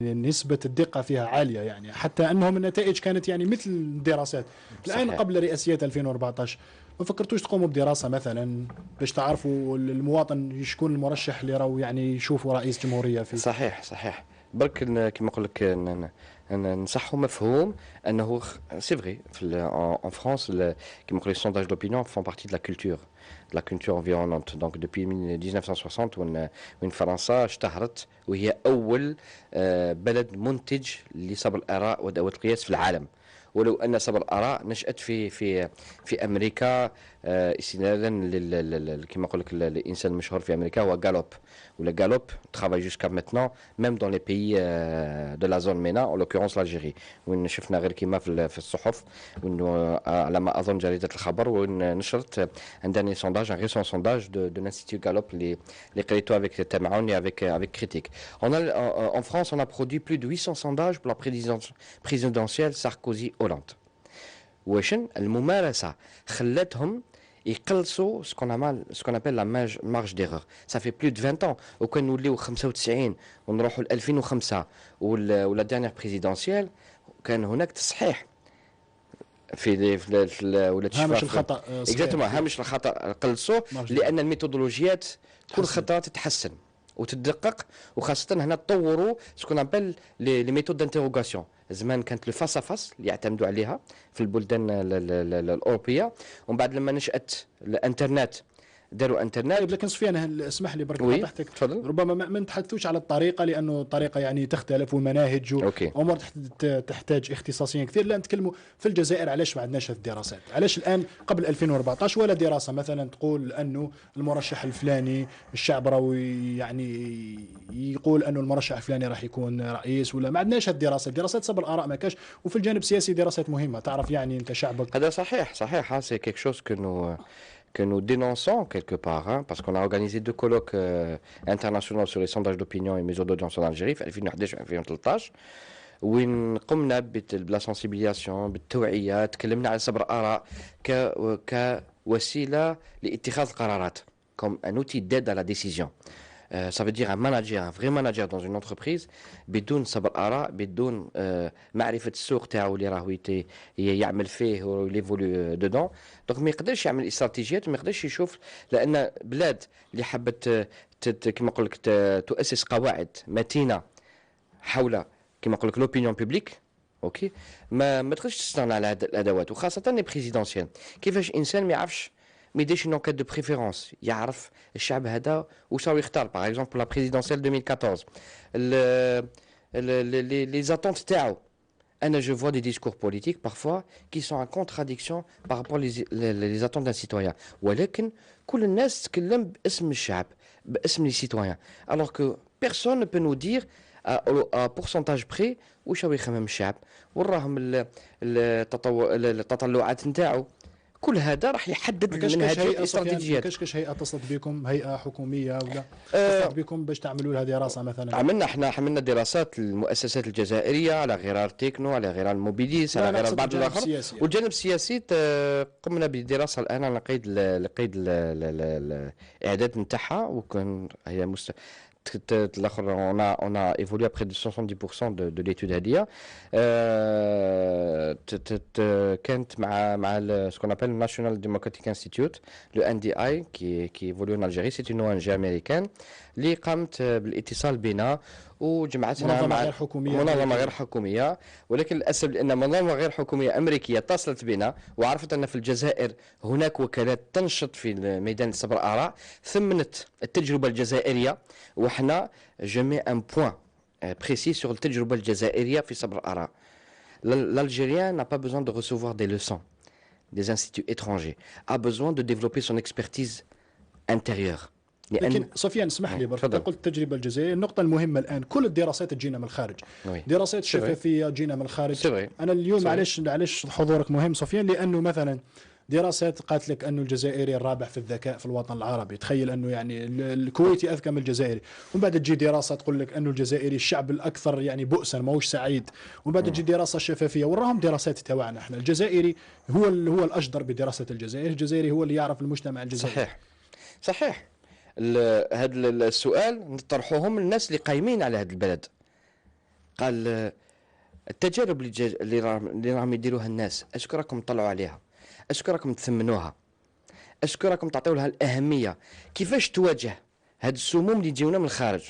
نسبة الدقة فيها عالية، يعني حتى أنهم النتائج كانت يعني مثل الدراسات. الآن صحيح. قبل رئاسية 2014 ما فكرتوش تقوموا بدراسة مثلا باش تعرفوا المواطن شكون المرشح اللي راهو يعني يشوفوا رئيس جمهورية فيه؟ صحيح صحيح. برك كيما نقول لك نصحوا مفهوم انه سي فري في en France كيما نقول لك sondage d'opinion font partie de la culture environnante. Donc depuis 1960 وين فرنسا اشتهرت وهي اول بلد منتج لصبر الاراء وادوات القياس في العالم. ولو ان صبر الاراء نشات في امريكا استنادا كما نقول لك الانسان المشهور في امريكا هو جالوب. ولا جالوب travaille jusqu'à maintenant même dans les pays de la zone MENA en l'occurrence l'Algérie وين شفنا غير كيما في الصحف وانه على ما اظن جريده الخبر وين نشرت un dernier sondage un récent sondage de l'institut Gallup les قريتو avec تمعوني avec critique. En France on a produit plus de 800 sondages pour la présidentielle Sarkozy-Hollande. وشن الممارسه خلتهم يقلصوا ce qu'on appelle la marge d'erreur. Ça fait plus de 20 ans وكان نوليو 95 ونروحوا ل 2005 ولا dernière présidentielle كان هناك تصحيح في ولا هامش الخطأ اكزاكتومون هامش الخطأ قلصوه لأن الميثودولوجيات كل خطرة تتحسن وتدقق. وخاصة هنا تطوروا سكون ابل لي ميثود دانتيروغاسيون. زمان كانت لو فاس فاس اللي يعتمدوا عليها في البلدان الأوروبية. ومن بعد لما نشأت الانترنت داروا انترنت. طيب لكن سفيان اسمح لي برك قطعتك. ربما ما نتحدثوش على الطريقه لانه الطريقه يعني تختلف والمناهج وامور تحتاج اختصاصيا كثير. لا نتكلموا في الجزائر علاش ما عندناش هذه الدراسات؟ علاش الان قبل 2014 ولا دراسه مثلا تقول انه المرشح الفلاني الشعب راهو يعني يقول انه المرشح الفلاني راح يكون رئيس؟ ولا ما عندناش هذه الدراسات؟ دراسات صبر الاراء ما كاش. وفي الجانب السياسي دراسات مهمه تعرف يعني انت شعبك. هذا صحيح سي كيك شوز que nous dénonçons quelque part, hein, parce qu'on a organisé 2 colloques internationaux sur les sondages d'opinion et mesures d'audience en Algérie في 2011 و 2013 وين قمنا بلا سنسيبيلياسيون بالتوعية. تكلمنا على صبر آراء كوسيلة لاتخاذ القرارات comme un outil d'aide à la décision. Ça veut dire un vrai manager dans une entreprise بدون صبر آراء بدون معرفة السوق تاعو اللي راهو يعمل فيه ويليفولي دودون. دونك ما يقدرش يعمل استراتيجيات وما يقدرش يشوف. لأن بلاد اللي حبت كما نقول لك تؤسس قواعد متينة حول كما نقول لك لوبينيون بوبليك اوكي ما تقدرش تستغنى على هذه الادوات. وخاصة لي بريزيدونسيال كيفاش انسان ما يعرفش ما يديرش une enquête de préférence يعرف الشعب هذا واش راهو يختار. باغ اكزومبل لا بريزيدونسيال 2014 les attentes تاعو. أنا je vois des discours politiques parfois qui sont en contradiction par rapport les attentes d'un citoyen. ولكن كل الناس تتكلم باسم الشعب باسم les citoyens alors que personne ne peut nous dire à pourcentage près واش راهو يخمم الشعب وراهم التطلعات نتاعو. كل هذا راح يحدد منهجية الاستراتيجيات. كاش هيئة اتصلت بكم هيئة حكومية ولا اتصلت بكم باش تعملوا لها دراسة مثلا؟ عملنا دراسات المؤسسات الجزائرية على غرار تكنو على غرار موبيليس على غرار بعض الآخر. والجانب السياسي قمنا بدراسة الآن على قيد الإعداد نتاعها وكان هي on a évolué à près de 70% de l'étude هذه. كانت مع ce qu'on appelle le National Democratic Institute le NDI qui évolue en Algérie. c'est une ONG américaine اللي قامت بالاتصال بنا وجمعتنا مع منظمة غير حكومية. ولكن للأسف لأن منظمة غير حكومية أمريكية اتصلت بنا وعرفت أن في الجزائر هناك وكالات تنشط في ميدان صبر الآراء ثمنت التجربة الجزائرية. وحنا جميع ان بوين بريسي sur التجربة الجزائرية في صبر الآراء. L'Algérien n'a pas besoin de recevoir des leçons des instituts étrangers, a besoin de développer son expertise intérieure. لكن سفيان اسمح لي برك قلت التجربه الجزائريه. النقطه المهمه الان كل الدراسات تجينا من الخارج. دراسات شفافيه تجينا من الخارج. انا اليوم علاش حضورك مهم سفيان؟ لانه مثلا دراسات قالت لك انه الجزائري الرابع في الذكاء في الوطن العربي. تخيل انه يعني الكويتي اذكى من الجزائري. ومن بعد تجي دراسه تقول لك انه الجزائري الشعب الاكثر يعني بؤسا ماهوش سعيد. ومن بعد تجي دراسه شفافيه. وراهم دراسات تاعنا احنا. الجزائري هو الاشجر بدراسه الجزائر. الجزائري هو اللي يعرف المجتمع الجزائري. صحيح. هذا السؤال نطرحوهم للناس اللي قايمين على هذا البلد. قال التجارب اللي راهم يديروها الناس اسكو راكم تطلعوا عليها، اسكو راكم تثمنوها، اسكو راكم تعطيو لها الاهميه، كيفاش تواجه هاد السموم اللي يجيونا من الخارج.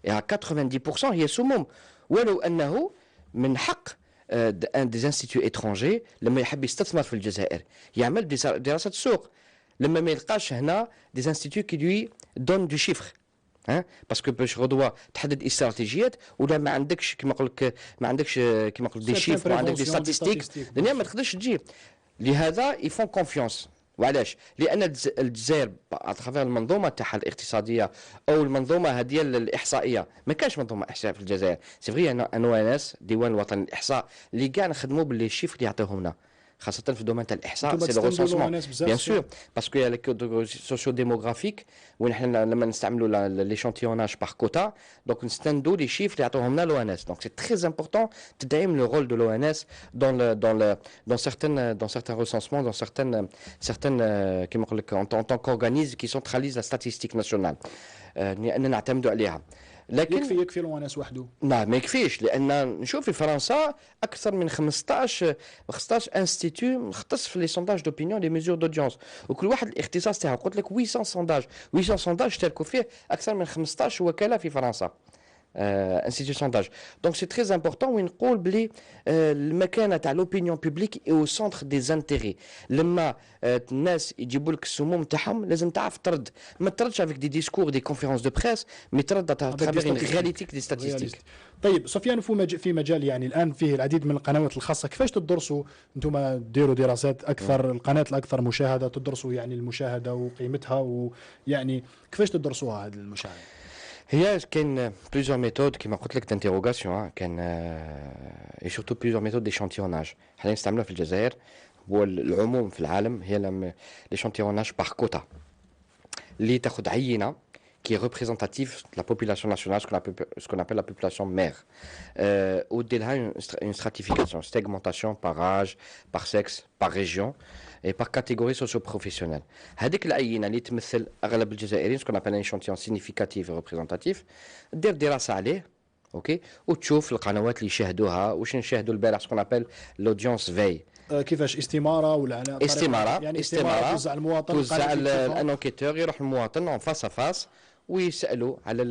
يعني 90% هي سموم، ولو انه من حق دي انستيتيو اترونجي لما يحب يستثمر في الجزائر يعمل دراسه السوق، لما ما يلقاش هنا دي انستيتيو كي لوي دون دو شيفر، باسكو باش غدوه تحدد استراتيجيات ولا ما عندكش كيما نقول لك ما عندكش كيما نقول دي شيفر وما عندك دي ستاتستيك، الدنيا ما تقدرش تجي. لهذا يفون كونفيونس. وعلاش؟ لان الجزائر اترافير المنظومه تاعها الاقتصاديه او المنظومه هذه الاحصائيه، ما كانش منظومه احصائيه في الجزائر. سي فري ان او ان اس ديوان الوطني للاحصاء اللي كاع نخدموا باللي الشيفر اللي يعطيوهم لنا خاصه في الدومين تاع الاحصاء سي لو ريسونسمون بيان سور باسكو يا لي سوسيو ديموغرافيك وين حنا لما نستعملوا ليشانتيوناج باغ كوتا دونك نستندوا لي شيفر اللي يعطوهم لنا لو ان اس. دونك سي تري امبورطون تدعم لو رول دو لو ان اس dans certains recensements, dans certaines كيما نقول لك en tant qu'organisme qui centralise la statistique nationale لان نعتمدوا عليها. لكن يكفي لو ان اس وحده؟ لا ما يكفيش، لان نشوف في فرنسا اكثر من 15 انستيتيو مختص في لي سونداج دوبينيون لي ميزور دوديونس، وكل واحد الاختصاص تاعو. قلت لك 800 سونداج اشتركوا فيه اكثر من 15 وكاله في فرنسا انستيتيو سونداج. دونك سي تري امبورطون وين نقول بلي المكانه تاع لوبينيون بوبليك اي او سونتر دي زانتيري. لما الناس يجيبوا لك السموم تاعهم لازم تعرف ترد، ما تردش افيك دي ديسكور دي كونفيرونس دو بريس، مي ترد اترافير اون رياليتيك دي ستاتستيك. طيب سفيان، في مجال يعني الان فيه العديد من القنوات الخاصه، كيفاش تدرسوا انتم ديروا دراسات اكثر القناه الاكثر مشاهده، تدرسوا يعني المشاهده وقيمتها، ويعني كيفاش تدرسوها هذه المشاهده؟ هي كاين بليزيور ميثود كيما قلت لك دانتيروغاسيون، كاين اي سورتو بليزيور ميثود ديشانتيوناج حنا نستعملوها في الجزائر والعموم في العالم. هي ليشانتيوناج باغ كوتا اللي تاخذ عينه qui est représentatif de la population nationale, ce qu'on appelle la population mère. Au-delà, une stratification, segmentation par âge, par sexe, par région et par catégorie socio-professionnelle. هذيك العينة اللي تمثل أغلب الجزائريين، ce qu'on appelle un échantillon significatif et représentatif، دير دراسة عليه، اوكي، وتشوف القنوات اللي يشاهدوها، واش نشاهدوا البارح ce qu'on appelle l'audience veille. كيفاش استمارة ولا على استمارة؟ يعني استمارة توزع المواطن، توزع الانكيتور يروح المواطن en face à face ويسالوا على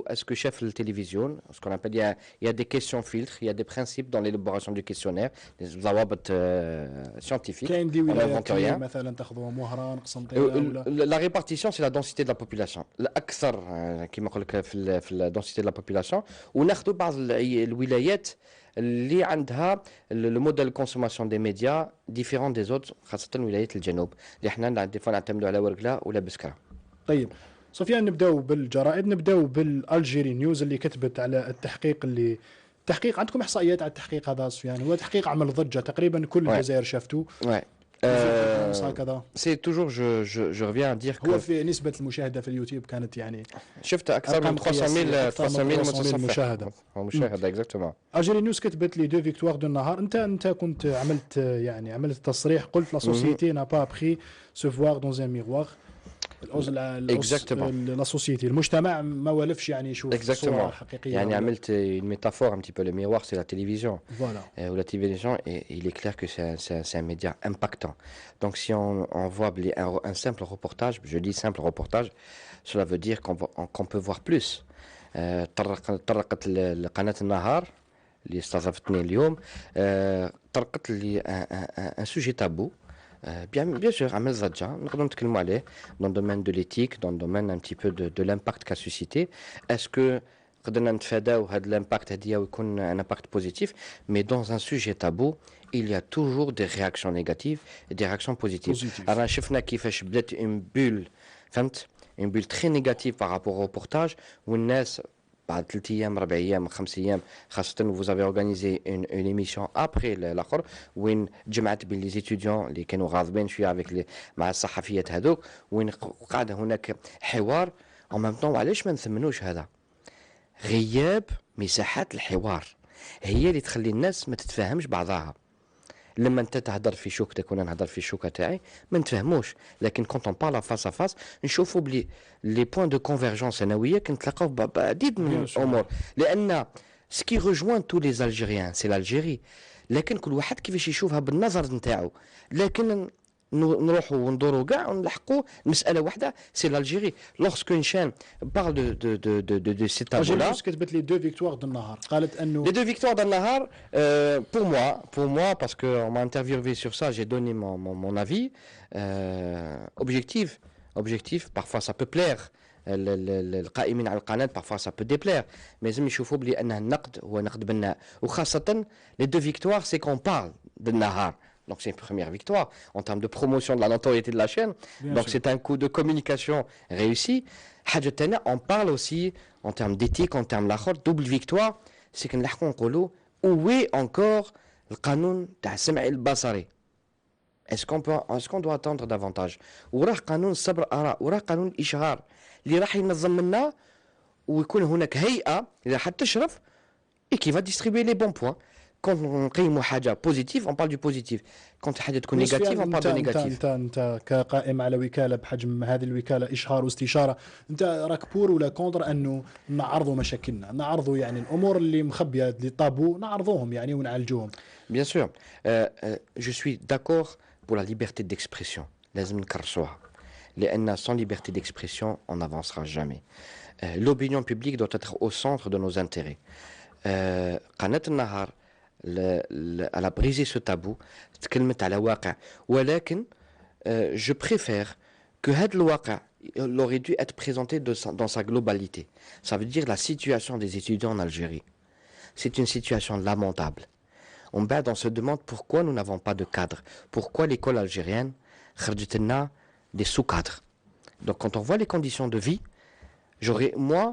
اسكو شاف التلفزيون، اسكو نابل يا دي كيسيون فيلتر، يا دي برينسيپ دون ليلابوراسيون دو كيسيونير، ضوابط سيانتيفيك. كاين دي ولايات مثلا تاخذوا مهران قسنطينه ولا لا ريبارتيسيون سي لا دونسيتي دو لا بوبولاسيون، الاكثر كيما نقول لك في لا دونسيتي دو لا بوبولاسيون. وناخذوا بعض الولايات اللي عندها لو موديل كونسوماسيون دي ميديا ديفيرون دي زوت، خاصه ولايات الجنوب اللي حنا دي فوا نعتمدوا على ورقله ولا بسكره. طيب سفيان، نبداو بالجرائد، نبداو بالالجيري نيوز اللي كتبت على التحقيق التحقيق. عندكم احصائيات على التحقيق هذا سفيان؟ هو تحقيق عمل ضجه تقريبا كل الجزائر شافته. سي توجور جو ريفيان ادير هو في نسبه المشاهده في اليوتيوب كانت يعني شفت اكثر من 300,000 مشاهده اكزاكتومون. الجيري نيوز كتبت لي 2 فيكتوار دو النهار. انت كنت عملت تصريح، قلت لا سوسيتي نا با بري سو فوار دون ان ميغوار. لا سوسيتي، المجتمع ما ولفش يعني يشوف الصوره الحقيقيه. يعني عملت ميتافور un petit peu le miroir c'est la télévision. Voilà. Ou la télévision, il est clair que c'est un média impactant. Donc si on voit un simple reportage, je dis simple reportage, cela veut dire qu'on peut voir plus. طرقت لقناه النهار اللي استضافتني اليوم، طرقت لي un sujet tabou. Bien sûr, عمل ضجة نقدروا نتكلموا عليه dans le domaine de l'éthique, dans le domaine un petit peu de l'impact qu'a suscité. Est-ce que قدرنا نتفاداو هذا الامباكت هذيا ويكون un impact positif? Mais dans un sujet tabou, il y a toujours des réactions négatives et des réactions positives. Alors شفنا كيفاش بدات une bulle، فهمت؟ une bulle très négative par rapport au reportage والناس بعد 3 أيام 4 أيام 5 أيام خاصة vous avez organisé une émission après الآخر وين جمعت بين لي زيتوديون اللي كانوا غاضبين شوية مع الصحفيات هذوك، وين قاعد هناك حوار en même temps. وعلاش ما نثمنوش هذا؟ غياب مساحات الحوار هي اللي تخلي الناس ما تتفاهمش بعضها. لما انت تهضر في شوكتك وانا نهضر في الشوكه تاعي ما نتفاهموش، لكن كونت اون بارلا فاس ا فاس نشوفوا بلي لي بوين دو كونفيرجونس سنويه كنتلاقاو بعديد من الامور. لان ce qui rejoint tous les Algériens, c'est l'Algérie. لكن كل واحد كيفاش يشوفها بالنظر نتاعو. لكن نروحوا وندوروا كاع ونلحقوا مسألة واحدة سي l'Algérie. Lorsque une chaîne parle de cet tableau-là. كتبت لي 2 فيكتوار د النهار قالت انه les 2 victoires d'un Nahar, pour moi, parce qu'on m'a interviewé sur ça, j'ai donné mon avis. Objectif, parfois ça peut plaire. القائمين على القناة parfois ça peut déplaire. Mais لازم يشوفوا بلي أنه النقد هو نقد بناء. وخاصة les 2 victoires, c'est qu'on parle de Nahar. Donc c'est une première victoire en termes de promotion de la notoriété de la chaîne. Bien donc sûr. C'est un coup de communication réussi. حاجة تانية, on parle aussi en termes d'éthique, en termes d'l'accord, double victoire, c'est que نلحقوا نقولوا où est encore القانون تاع السمع البصري. Est-ce qu'on doit attendre davantage? وراه قانون الصبر آراء, وراه قانون الإشهار اللي راح ينظم لنا ويكون هناك هيئة اللي راح تشرف et qui va distribuer les bons points. Quand on قيموا حاجة positive, on parle du positif. Quand حاجة تكون négative, on parle de négatif. انت كقائم على وكالة بحجم هذه الوكالة إشهار واستشارة، انت راك بور ولا كونتر انه نعرضوا مشاكلنا، نعرضوا يعني الامور اللي مخبية اللي طابو نعرضوهم يعني ونعالجوهم. Bien sûr, je suis d'accord pour la liberté d'expression. لازم نكرسوها. لأن sans liberté d'expression, on n'avancera jamais. L'opinion publique doit être au centre de nos intérêts. قناة النهار elle a brisé ce tabou. تكلمت على واقع. ولكن je préfère que هذا الواقع il aurait dû être présenté dans sa globalité. Ça veut dire la situation des étudiants en Algérie. C'est une situation lamentable. On se demande pourquoi nous n'avons pas de cadre. Pourquoi l'école algérienne خرجت لنا des sous-cadres. Donc quand on voit les conditions de vie, j'aurais moi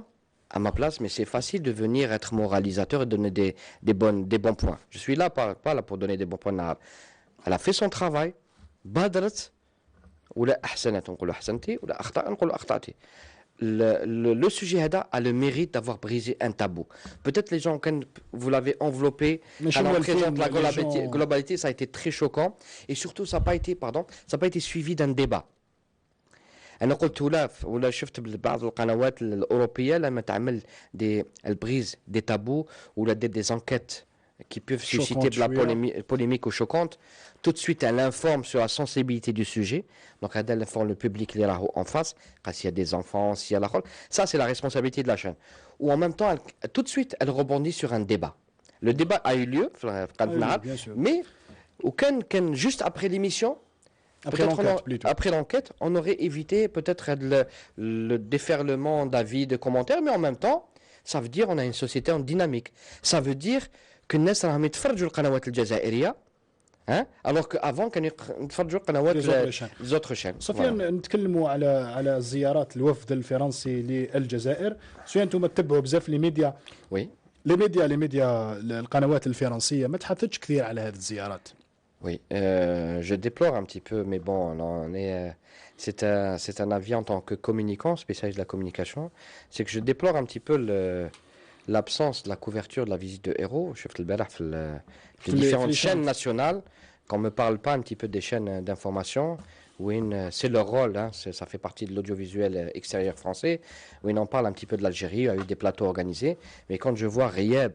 à ma place, mais c'est facile de venir être moralisateur et donner des bons points. Je suis là, pas là pour donner des bons points. Elle a fait son travail, badrat, ou la ahsanat, on dit ahsanti, ou la akhta, on dit akhtati. Le sujet a le mérite d'avoir brisé un tabou. Peut-être les gens, quand vous l'avez enveloppé, alors présente la globalité, ça a été très choquant. Et surtout, ça n'a pas été suivi d'un débat. أنا قلت ولا شفت بعض القنوات الأوروبية لما تعمل البريز دي تابو ولا des enquêtes qui peuvent susciter de la polémique ou choquante. Tout de suite, elle informe sur la sensibilité du sujet. Donc, elle informe le public en face. S'il y a des enfants, s'il y a la rôle. Ça, c'est la responsabilité de la chaîne. Ou en même temps, tout de suite, elle rebondit sur un débat. Le débat a eu lieu, mais juste après l'émission, après l'enquête, on aurait évité peut-être le déferlement d'avis, de commentaires, mais en même temps, ça veut dire qu'on a une société en dynamique. Ça veut dire que الناس راهم يتفرجوا القنوات الجزائرية alors qu'avant كانوا يتفرجوا القنوات les autres chaînes. سفيان، نتكلموا على زيارات الوفد الفرنسي للجزائر. سفيان، انتم تتبعوا بزاف لي ميديا. Oui. لي ميديا القنوات الفرنسية ما تحدثتش كثير على هذه الزيارات. Oui, je déplore un petit peu, mais bon, c'est un avis en tant que communicant, spécialiste de la communication, c'est que je déplore un petit peu l'absence de la couverture de la visite de héros. Je fais les différentes chaînes nationales, qu'on ne me parle pas un petit peu des chaînes d'information, où c'est leur rôle, ça fait partie de l'audiovisuel extérieur français, où ils en parlent un petit peu de l'Algérie, il y a eu des plateaux organisés, mais quand je vois Rieb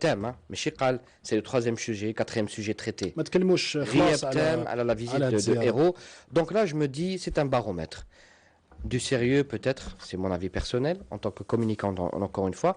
Thème, c'est le 3e sujet, 4e sujet traité. Rieb Thème à la visite de héros. Donc là, je me dis, c'est un baromètre. Du sérieux, peut-être, c'est mon avis personnel, en tant que communicant, encore une fois.